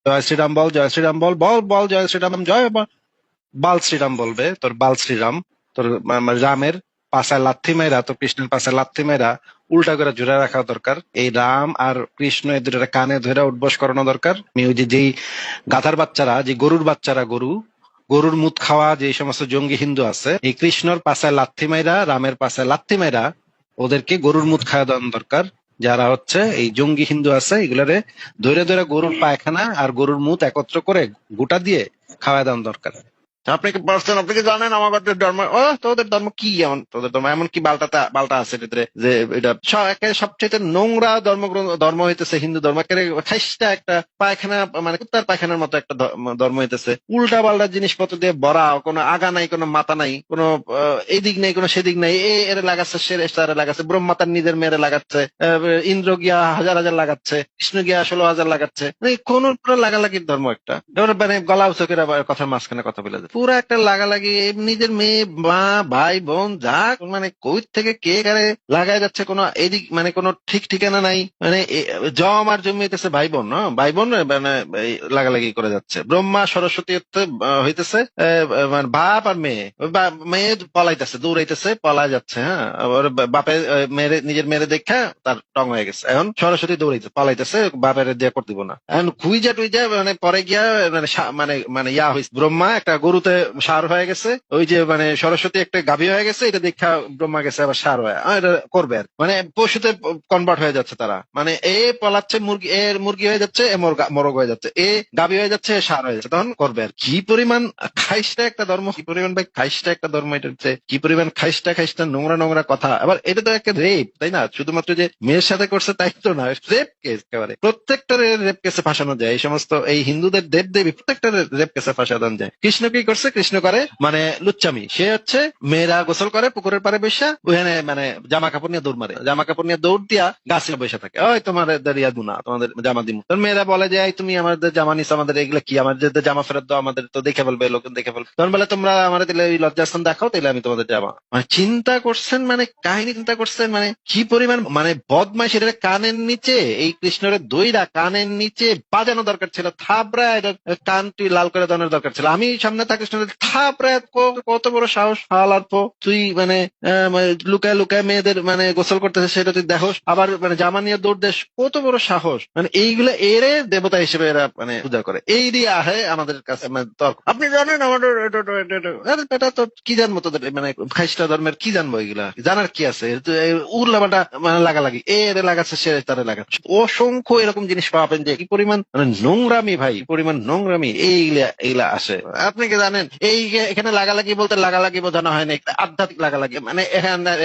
জয় শ্রীরাম বল, জয় শ্রীরাম বল, বল বল জয় শ্রীরাম, জয় বাল শ্রীরাম বলবে, তোর বাল শ্রীরাম, তোর রামের পাশায় লাথি মেরা, তোর কৃষ্ণের পাশায় লাথি মেরা উল্টা করে ঝুলে রাখা দরকার। এই রাম আর কৃষ্ণ এই দুটো কানে ধরে উঠবস করানো দরকার। ওই যে যেই গাধার বাচ্চারা, যে গরুর বাচ্চারা, গরুর মুত খাওয়া যে সমস্ত জঙ্গি হিন্দু আছে, এই কৃষ্ণর পাশায় লাথি মেরা, রামের পাশায় লাথি মেরা ওদেরকে গরুর মুত খাওয়া দেওয়া দরকার। যারা হচ্ছে এই জঙ্গি হিন্দু আছে এগুলারে ধরে ধরে গরুর পায়খানা আর গরুর মুত একত্র করে গোটা দিয়ে খাওয়া দেওয়া দরকার। আপনি কি পারছেন, আপনি কি জানেন আমাদের ধর্ম, তোদের ধর্ম কি, এমন তোদের ধর্ম এমন কি বালটা আছে ভিতরে যে এটা সবচেয়ে নোংরা ধর্ম হইতেছে হিন্দু ধর্ম, খাইস্টা একটা পায়খানা, মানে কুত্তার পায়খানার মতো একটা ধর্ম হইতেছে, উল্টা পাল্টা জিনিসপত্র দিয়ে ভরা, কোনো আগা নাই, কোনো মাথা নাই, কোনো এদিক নেই, কোনো সেদিক নাই, এর লাগাচ্ছে, সে লাগাচ্ছে, ব্রহ্মাতার নিজের মেয়েরে লাগাচ্ছে, ইন্দ্র গিয়া হাজার হাজার লাগাচ্ছে, কৃষ্ণ গিয়া 16,000 লাগাচ্ছে, মানে কোন পুরো লাগালাগির ধর্ম একটা। এবার মানে গলা উচকের আবার কথার মাঝখানে কথা বলে যায়, পুরো একটা লাগালাগি, নিজের মেয়ে, মা, ভাই, বোন, যা মানে কই থেকে কে কারে লাগাই যাচ্ছে, কোনো এদিক মানে কোনো ঠিক ঠিকানা নাই, মানে জম আর জমি হইতেছে ভাই বোন, ভাই বোন মানে লাগালাগি করে যাচ্ছে। ব্রহ্মা সরস্বতী হইতেছে মানে বাপ আর মেয়ে, মেয়ে পলাইতেছে, দৌড়াইতেছে, পলাই যাচ্ছে, হ্যাঁ, বাপে মেয়েরে, নিজের মেয়েরে দেখা তার টং হয়ে গেছে, এখন সরস্বতী দৌড়াইছে, পলাইতেছে, বাপের দিয়ে করতে দিব না, এখন খুইজা টুইজা মানে পরে গিয়া মানে মানে মানে ইয়া হয়েছে, ব্রহ্মা একটা গরুতে সার হয়ে গেছে, ওই যে মানে সরস্বতী একটা গাভী হয়ে গেছে, এটা দেখা ব্রহ্মা গেছে আবার সার হয়ে, এটা করবে আর মানে পশুতে কনভার্ট হয়ে যাচ্ছে তারা, মানে এ পলাচ্ছে মুরগি, এর মুরগি হয়ে যাচ্ছে, এ মোরগ হয়ে যাচ্ছে, এ গাভী হয়ে যাচ্ছে, এ সার হয়ে যাচ্ছে, তখন করবে আর কি পরিমাণ খাইস্টা একটা ধর্ম, কি পরিমাণ ভাই খাইস্টা একটা ধর্ম, এটা হচ্ছে কি পরিমাণ খাইস্টা নোংরা নোংরা কথা। আবার এটা তো একটা রেপ, তাই না? শুধুমাত্র যে মেয়ের সাথে করছে তাই তো না, রেপ কেস একেবারে, প্রত্যেকটা রেপ কেসে ফাঁসানো যায়, এই সমস্ত এই হিন্দুদের দেব দেবী প্রত্যেকটা রেপ কেসে ফাঁসানো যায়। কৃষ্ণ কি করছে, কৃষ্ণ করে মানে লুচ্চামি, সে হচ্ছে মেয়েরা গোসল করে পুকুরের পাড়ে বসে, ওখানে মানে জামা কাপড় নিয়ে দৌড় মারে, জামা কাপড় নিয়ে দৌড় দিয়া গাছে বসে থাকে, ওই তোমাদের দাঁড়িয়ে দুনা, তোমাদের জামা দিমু, তোর মেয়েরা বলে যে এই তুমি আমাদের জামা নিস, আমাদের এগুলো কি, আমাদের জামা ফেরত দাও, আমাদের তো দেখে ফেলবে, লোক দেখে ফেলবে, তখন বলে তোমরা আমাদের দিলে ওই লজ্জাস্থান দেখাও, তাহলে আমি তোমাদের জামা, মানে চিন্তা করছেন, মানে কাহিনী চিন্তা করছেন, মানে কি পরিমাণ মানে বদমাইশ। এটা কানের নিচে এই কৃষ্ণের দইরা কানের নিচে বাজানো দরকার ছিল, থাপড়া এটা কান তুই লাল করে দেওয়ার দরকার ছিল। আমি সামনে থাকিস না, থাপড়া কত বড় সাহস হালার পো তুই, মানে লুকায় লুকায় মেয়েদের মানে গোসল করতেছে, সেটা তুই দেখোস, আবার মানে জামা নিয়ে দৌড় দেশ, কত বড় সাহস, মানে এইগুলো এরে দেবতা হিসেবে এরা মানে পূজা করে, এই দিয়ে আহে আমাদের কাছে মানে তর্ক। আপনি জানেন আমাদের এটা তো কি জানবো তোদের মানে খ্রিস্ট ধর্মের কি জানবো, এগুলা জানার কি আছে, উড়লাবাটা মানে লাগালাগি, এরে লাগাচ্ছে সে তারে লাগাচ্ছে, অসংখ্য এরকম জিনিস পাবেন যে কি পরিমাণ মানে নোংরামি, ভাই পরিমাণ নোংরামি এইগুলা আসে। আপনি কি জানেন এই এখানে লাগালাগি বলতে লাগালাগি বোঝানো হয় না, একটা আধ্যাত্মিক লাগালাগি, মানে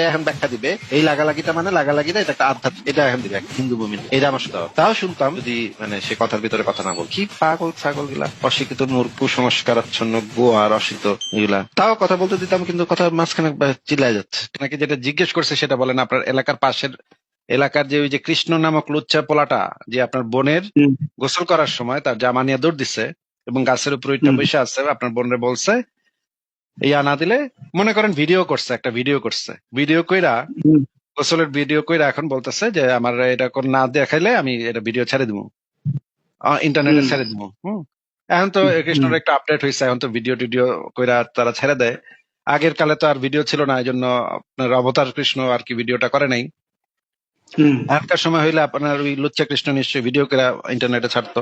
এখন ব্যাখ্যা দিবে এই লাগালাগিটা মানে লাগালাগিটা এটা একটা আধ্যাত্মিক, এটা এখন দিবে হিন্দু ভূমি, এটা আমার সাথে তাও শুনতাম যদি মানে সে কথার ভিতরে কথা না বল, কি পাগল ছাগল গুলা, অশিক্ষিত কুসংস্কারাচ্ছন্ন গোয়ার অশিক্ষিত এগুলা, তাও কথা বলতে দিতাম, কিন্তু কথার মাঝখানে চিল্লায় যাচ্ছে। নাকি যেটা জিজ্ঞেস করছে সেটা বলেন, আপনার এলাকার পাশের এলাকার যে ওই যে কৃষ্ণ নামক লুচ্চা পোলাটা যে আপনার বোনের গোসল করার সময় তার জামা নিয়ে দৌড় দিচ্ছে এবং গাছের উপর ওইটা বসে আছে, আপনার বোনের বলছে ইয়া না দিলে, মনে করেন ভিডিও করছে, একটা ভিডিও করছে, ভিডিও কইরা গোসলের ভিডিও কইরা এখন বলতেছে যে আমার এটা না দেখাইলে আমি এটা ভিডিও ছেড়ে দিব, ইন্টারনেটে ছেড়ে দিব। এখন তো কৃষ্ণর একটা আপডেট হয়েছে, এখন তো ভিডিও টিডিও কইরা তারা ছেড়ে দেয়। আগের কালে তো আর ভিডিও ছিল না, এই জন্য আপনার অবতার কৃষ্ণ আর কি ভিডিওটা করে নাই। এখনকার সময় হইলে আপনার ওই লুচ্চা কৃষ্ণ নিশ্চয়ই ভিডিও করে ইন্টারনেটে ছাড়তো।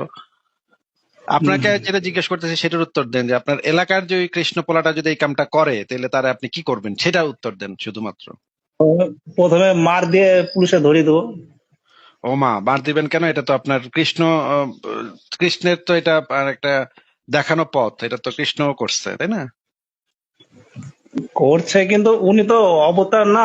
আপনাকে যেটা জিজ্ঞেস করতেছি সেটার উত্তর দেন, যে আপনার এলাকার যে ওই কৃষ্ণ পোলাটা যদি এই কামটা করে তাহলে তারা আপনি কি করবেন, সেটা উত্তর দেন শুধুমাত্র। প্রথমে মার দিয়ে পুলিশে ধরিয়ে দেবো। ও মা, মার দিবেন কেন? এটা তো আপনার কৃষ্ণের তো এটা একটা দেখানো পথ, এটা তো কৃষ্ণ করছে, তাই না? করছে কিন্তু উনি তো অবতার না,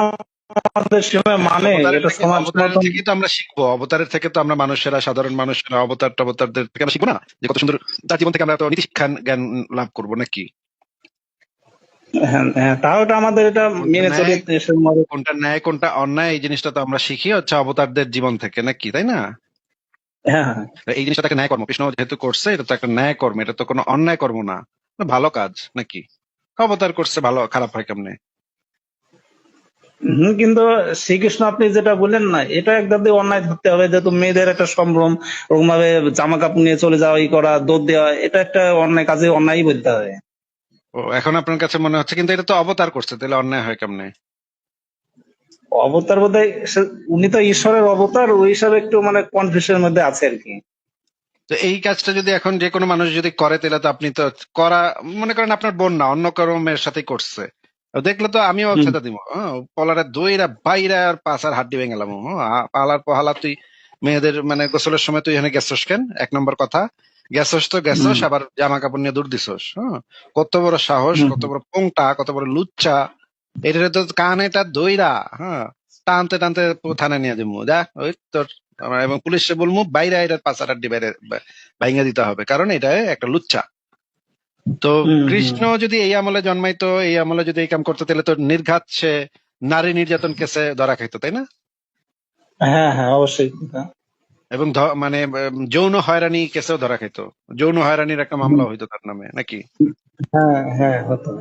আমাদের সময় মানে এটা সমাজ অবতারের থেকে তো আমরা শিখবো, অবতারের থেকে তো আমরা মানুষেরা, সাধারণ মানুষেরা অবতারদের থেকে আমরা শিখবো না, যে কত সুন্দর তার জীবন থেকে আমরা তো নীতি শিক্ষা জ্ঞান লাভ করবো নাকি? হ্যাঁ, তাও এটা আমাদের এটা মেনে চলে। কোনটা ন্যায় কোনটা অন্যায় এই জিনিসটা তো আমরা শিখি হচ্ছে অবতারদের জীবন থেকে নাকি, তাই না? হ্যাঁ, এই জিনিসটা একটা ন্যায় কর্ম, কৃষ্ণ যেহেতু করছে এটা তো একটা ন্যায় কর্ম, এটা তো কোনো অন্যায় কর্ম না, ভালো কাজ নাকি? অবতার করছে, ভালো খারাপ হয় কেমনে? কিন্তু শ্রীকৃষ্ণ আপনি যেটা বললেন না, এটা একদম দিয়ে অন্যায় ধরতে হবে, যেহেতু মেয়েদের একটা সম্ভ্রম, ওরকম ভাবে জামা কাপড় নিয়ে চলে যাওয়া, ই করা, দৌড় দেওয়া, এটা একটা অন্যায় কাজে অন্যায় বলতে হবে। ও এখন আপনার কাছে মনে হচ্ছে, কিন্তু এটা তো অবতার করছে, তাহলে অন্যায় হয় কেমনে? অবতার বোধহয় উনি তো ঈশ্বরের অবতার, ওই হিসাবে একটু মানে কনফিউশনের মধ্যে আছে আর কি। তো এই কাজটা যদি এখন যে কোনো মানুষ যদি করে, তাহলে তো আপনি তো করা, মনে করেন আপনার বোন না, অন্য কারো মেয়ের সাথেই করছে, তো দেখলে তো আমিও হুম ছেদা দিব, হ্যাঁ, পলারে দইরা বাইরা আর পাছার হাড্ডি ভেঙে গেলাম, হ্যাঁ, পালার পহালা তুই মেয়েদের মানে গোসলের সময় তুই এখানে গেছস কেন? এক নম্বর কথা, গেছস তো গেছস, হুম আবার জামা কাপড় নিয়ে দৌড় দিছস, হ্যাঁ, কত বড় সাহস, হুম কত বড় পোংটা, কত বড় লুচ্চা! এটা তো কানেটা দইরা, হ্যাঁ, টানতে টানতে থানায় নিয়ে যাবো, যা ওই তোর এবং পুলিশে বলবো বাইরে এটার পাচার আড্ডি বাইরে ভাইঙ্গা দিতে হবে, কারণ এটা একটা লুচ্চা। তো হুম হুম। কৃষ্ণ যদি এই আমলে জন্মাইতো, এই আমলে যদি এই কাম করতো, তাহলে তো নির্ঘাত সে নারী নির্যাতন কেসে ধরা খাইতো, তাই না? হ্যাঁ হ্যাঁ, অবশ্যই। এবং মানে যৌন হয়রানি কেসেও ধরা খাইতো, যৌন হয়রানির একটা মামলা হইতো তার নামে নাকি? হ্যাঁ হ্যাঁ, হতো।